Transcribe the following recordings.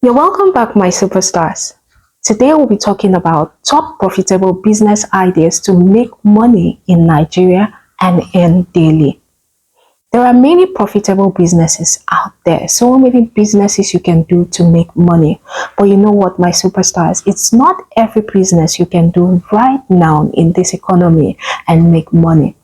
You're welcome back, my superstars. Today we'll be talking about top profitable business ideas to make money in Nigeria and in Delhi. There are many profitable businesses out there, so many businesses you can do to make money. But you know what, my superstars? It's not every business you can do right now in this economy and make money.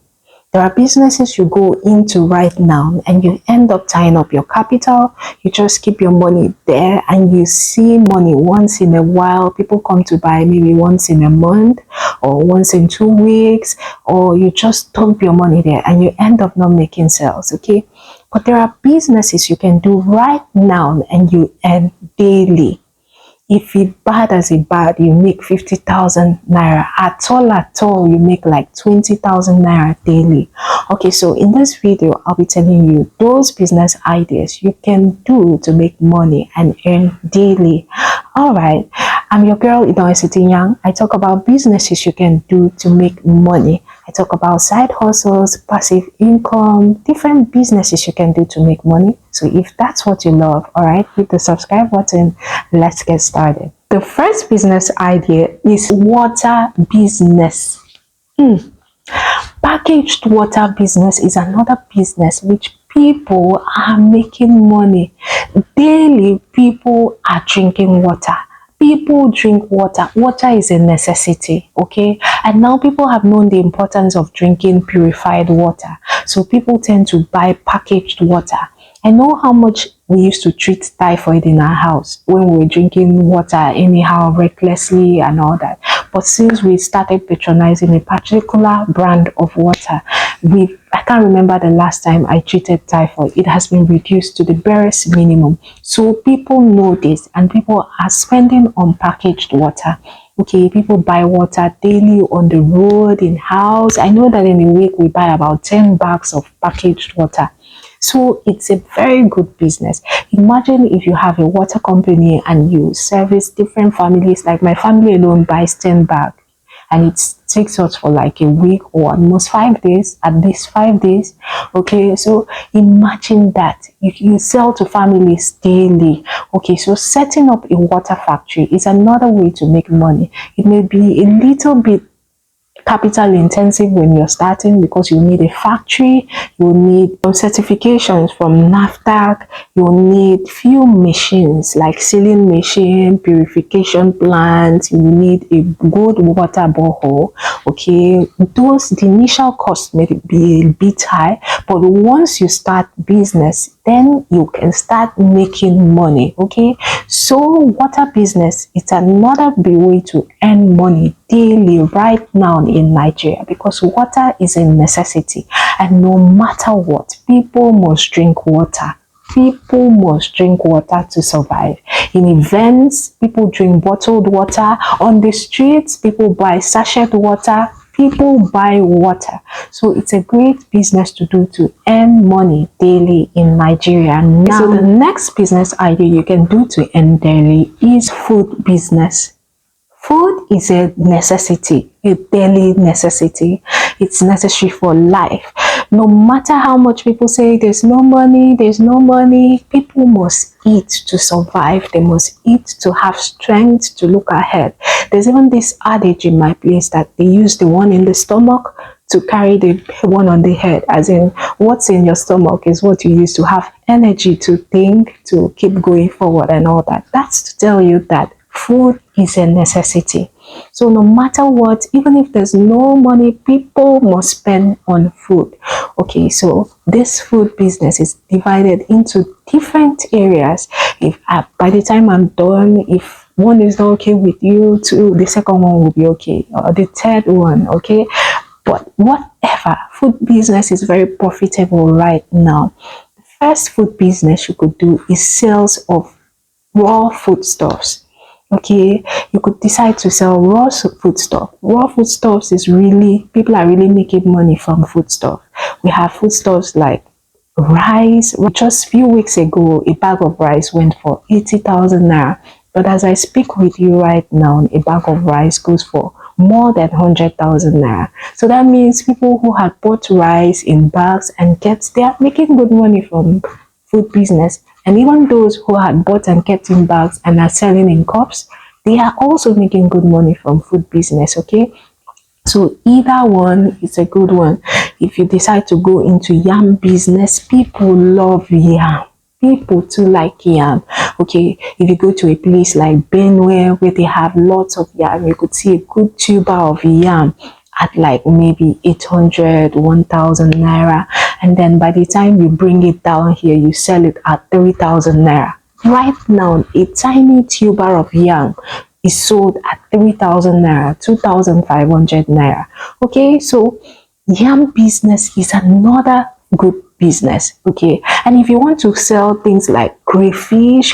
There are businesses you go into right now and you end up tying up your capital. You just keep your money there and you see money once in a while. People come to buy maybe once in a month or once in 2 weeks, or you just dump your money there and you end up not making sales. Okay. But there are businesses you can do right now and you earn daily. If it bad as it bad, you make 50,000 naira. At all, you make like 20,000 naira daily. Okay, so in this video, I'll be telling you those business ideas you can do to make money and earn daily. All right, I'm your girl, Idon Young. I talk about businesses you can do to make money. I talk about side hustles, passive income, different businesses you can do to make money. So if that's what you love, all right, hit the subscribe button. Let's get started. The first business idea is water business. Packaged water business is another business which people are making money. Daily, people are drinking water. People drink water. Water is a necessity, okay? And now people have known the importance of drinking purified water. So people tend to buy packaged water. I know how much we used to treat typhoid in our house when we were drinking water anyhow, recklessly and all that. But since we started patronizing a particular brand of water, I can't remember the last time I treated typhoid. It has been reduced to the barest minimum. So people know this and people are spending on packaged water. Okay, people buy water daily on the road, in house. I know that in a week we buy about 10 bags of packaged water. So it's a very good business. Imagine if you have a water company and you service different families. Like my family alone buys 10 bags and it takes us for like a week or almost 5 days, at least 5 days. Okay, so imagine that you sell to families daily. Okay, so setting up a water factory is another way to make money. It may be a little bit capital intensive when you're starting because you need a factory, you need some certifications from NAFDAC, you need few machines like sealing machine, purification plants, you need a good water borehole. Okay, the initial cost may be a bit high, but once you start business, then you can start making money. Okay, so water business is another way to earn money daily right now in Nigeria because water is a necessity, and no matter what, people must drink water. People must drink water to survive. In events, people drink bottled water. On the streets, people buy sachet water. People buy water. So it's a great business to do to earn money daily in Nigeria. Now, so the next business idea you can do to earn daily is food business. Food is a necessity, a daily necessity. It's necessary for life. No matter how much people say there's no money, people must eat to survive. They must eat to have strength to look ahead. There's even this adage in my place that they use the one in the stomach to carry the one on the head, as in what's in your stomach is what you use to have energy to think, to keep going forward and all that. That's to tell you that food is a necessity. So no matter what, even if there's no money, people must spend on food. Okay, so this food business is divided into different areas. If by the time I'm done, if one is not okay with you, two, the second one will be okay, or the third one, okay. But whatever, food business is very profitable right now. The first food business you could do is sales of raw foodstuffs. Okay, you could decide to sell raw foodstuff. Raw foodstuffs is really, people are really making money from foodstuff. We have foodstuffs like rice. Just a few weeks ago, a bag of rice went for 80,000 naira. But as I speak with you right now, a bag of rice goes for more than 100,000 naira. So that means people who had bought rice in bags and they are making good money from food business. And even those who had bought and kept in bags and are selling in cups, they are also making good money from food business. Okay, so either one is a good one. If you decide to go into yam business, people love yam. People too like yam. Okay, if you go to a place like Benue where they have lots of yam, you could see a good tuber of yam at like maybe 800, 1,000 naira. And then by the time you bring it down here, you sell it at 3,000 naira. Right now, a tiny tuber of yam is sold at 3,000 naira, 2,500 naira. Okay, so yam business is another good business. Okay, and if you want to sell things like crayfish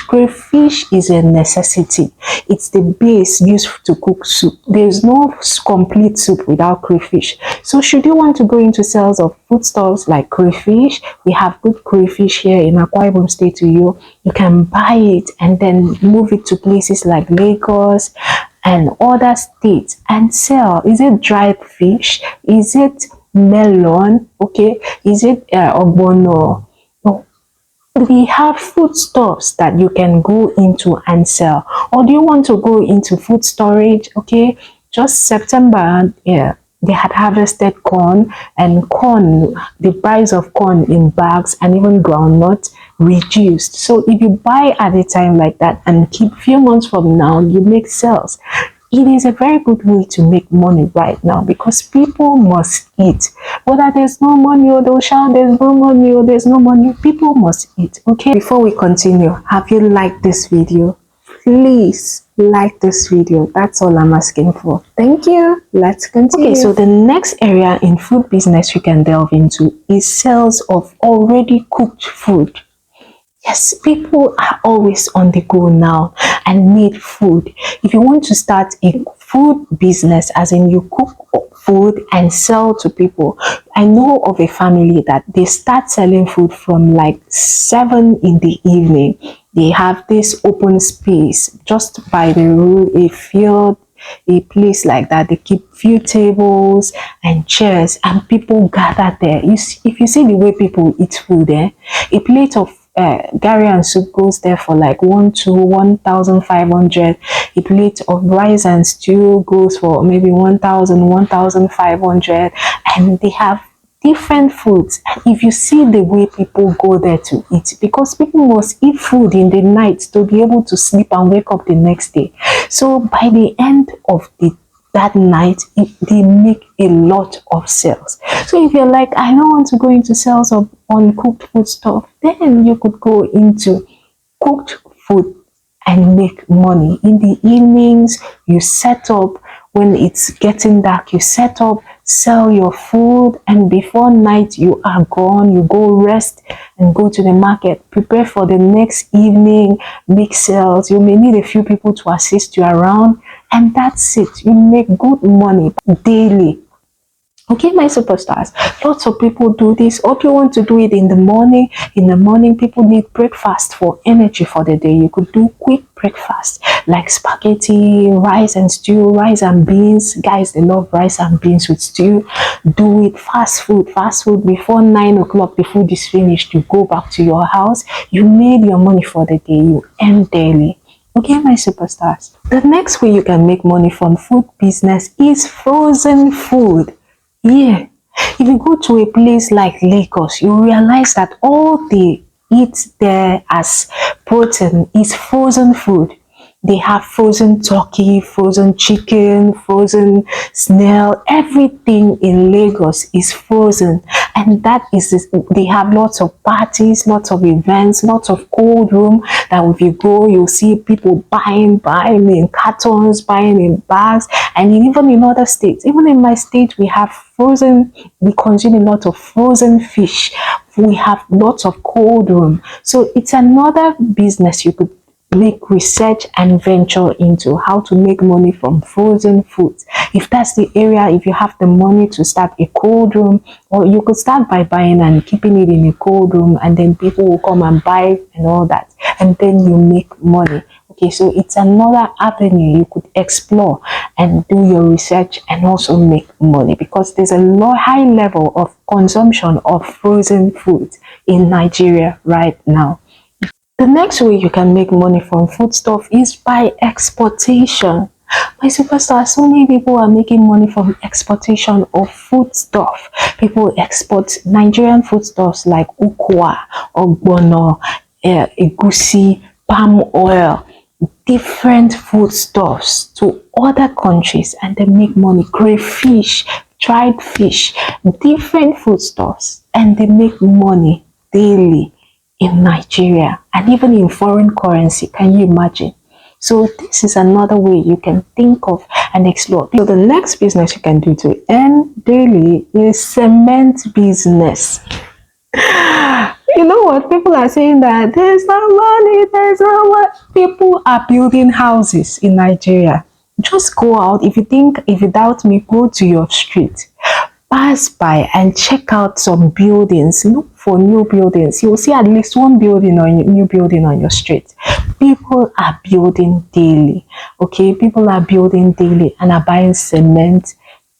is a necessity. It's the base used to cook soup. There's no complete soup without crayfish. So should you want to go into sales of foodstuffs like crayfish, we have good crayfish here in Akwa Ibom State to you. You can buy it and then move it to places like Lagos and other states and sell. Is it dried fish? Is it melon? Okay, is it ogbono? No, we have foodstuffs that you can go into and sell. Or do you want to go into food storage? Okay, just September, yeah, they had harvested corn, and corn, the price of corn in bags and even groundnut reduced. So if you buy at a time like that and keep few months from now, you make sales. It is a very good way to make money right now because people must eat. Whether there's no money or they'll shout there's no money or there's no money, people must eat. Okay, before we continue, have you liked this video? Please like this video. That's all I'm asking for. Thank you. Let's continue. Okay, so the next area in food business you can delve into is sales of already cooked food. Yes, people are always on the go now and need food. If you want to start a food business, as in you cook food and sell to people, I know of a family that they start selling food from like 7 in the evening. They have this open space just by the road, a field, a place like that. They keep few tables and chairs and people gather there. If you see the way people eat food there, a plate of gari and soup goes there for like 1,500. A plate of rice and stew goes for maybe 1,000, 1,500, and they have different foods. And if you see the way people go there to eat, because people must eat food in the night to be able to sleep and wake up the next day. So by the end of that night, they make a lot of sales. So if you're like, I don't want to go into sales of uncooked food stuff, then you could go into cooked food and make money. In the evenings, you set up. When it's getting dark, you set up, sell your food, and before night you are gone. You go rest and go to the market, prepare for the next evening, make sales. You may need a few people to assist you around, and that's it. You make good money daily. Okay, my superstars, lots of people do this. Or if you want to do it in the morning, people need breakfast for energy for the day. You could do quick breakfast like spaghetti, rice and stew, rice and beans. Guys, they love rice and beans with stew. Do it fast food before 9 o'clock. The food is finished. You go back to your house. You made your money for the day. You earn daily. Okay, my superstars. The next way you can make money from food business is frozen food. Yeah, if you go to a place like Lagos, you realize that all they eat there as protein is frozen food. They have frozen turkey, frozen chicken, frozen snail. Everything in Lagos is frozen. And that is, they have lots of parties, lots of events, lots of cold room that if you go, you'll see people buying in cartons, buying in bags, and even in other states. Even in my state, we have frozen, we consume a lot of frozen fish. We have lots of cold room. So it's another business you could make research and venture into, how to make money from frozen foods. If that's the area, if you have the money to start a cold room, or you could start by buying and keeping it in a cold room, and then people will come and buy and all that, and then you make money. Okay, so it's another avenue you could explore and do your research and also make money, because there's a high level of consumption of frozen foods in Nigeria right now. The next way you can make money from foodstuff is by exportation. My superstar, so many people are making money from exportation of foodstuff. People export Nigerian foodstuffs like ukwa, ogbono, egusi, palm oil, different foodstuffs to other countries, and they make money. Crayfish, dried fish, different foodstuffs, and they make money daily in Nigeria and even in foreign currency. Can you imagine? So this is another way you can think of and explore. So the next business you can do to earn daily is cement business. You know what? People are saying that there's no money, there's no what. People are building houses in Nigeria. Just go out. If you doubt me, go to your street. Pass by and check out some buildings. Look for new buildings. You'll see at least one building or new building on your street. People are building daily. Okay, people are building daily and are buying cement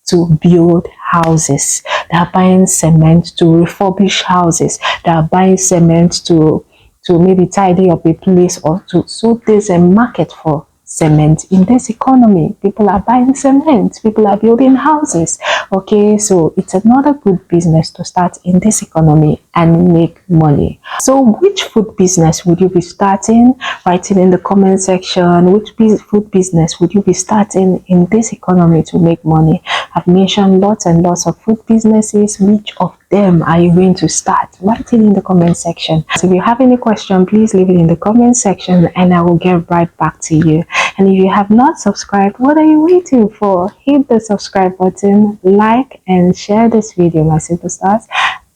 to build houses. They are buying cement to refurbish houses. They are buying cement to maybe tidy up a place or to. So there's a market for cement in this economy. People are buying cement. People are building houses. Okay, so it's another good business to start in this economy and make money. So which food business would you be starting? Write it in the comment section. Which food business would you be starting in this economy to make money? I've mentioned lots and lots of food businesses. Which of them are you going to start? Write it in the comment section. So if you have any question, please leave it in the comment section and I will get right back to you. And if you have not subscribed, what are you waiting for? Hit the subscribe button, like and share this video, my superstars.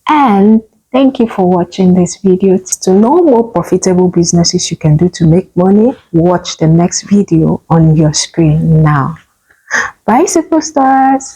And thank you for watching this video. To know more profitable businesses you can do to make money, watch the next video on your screen now. Bye, superstars.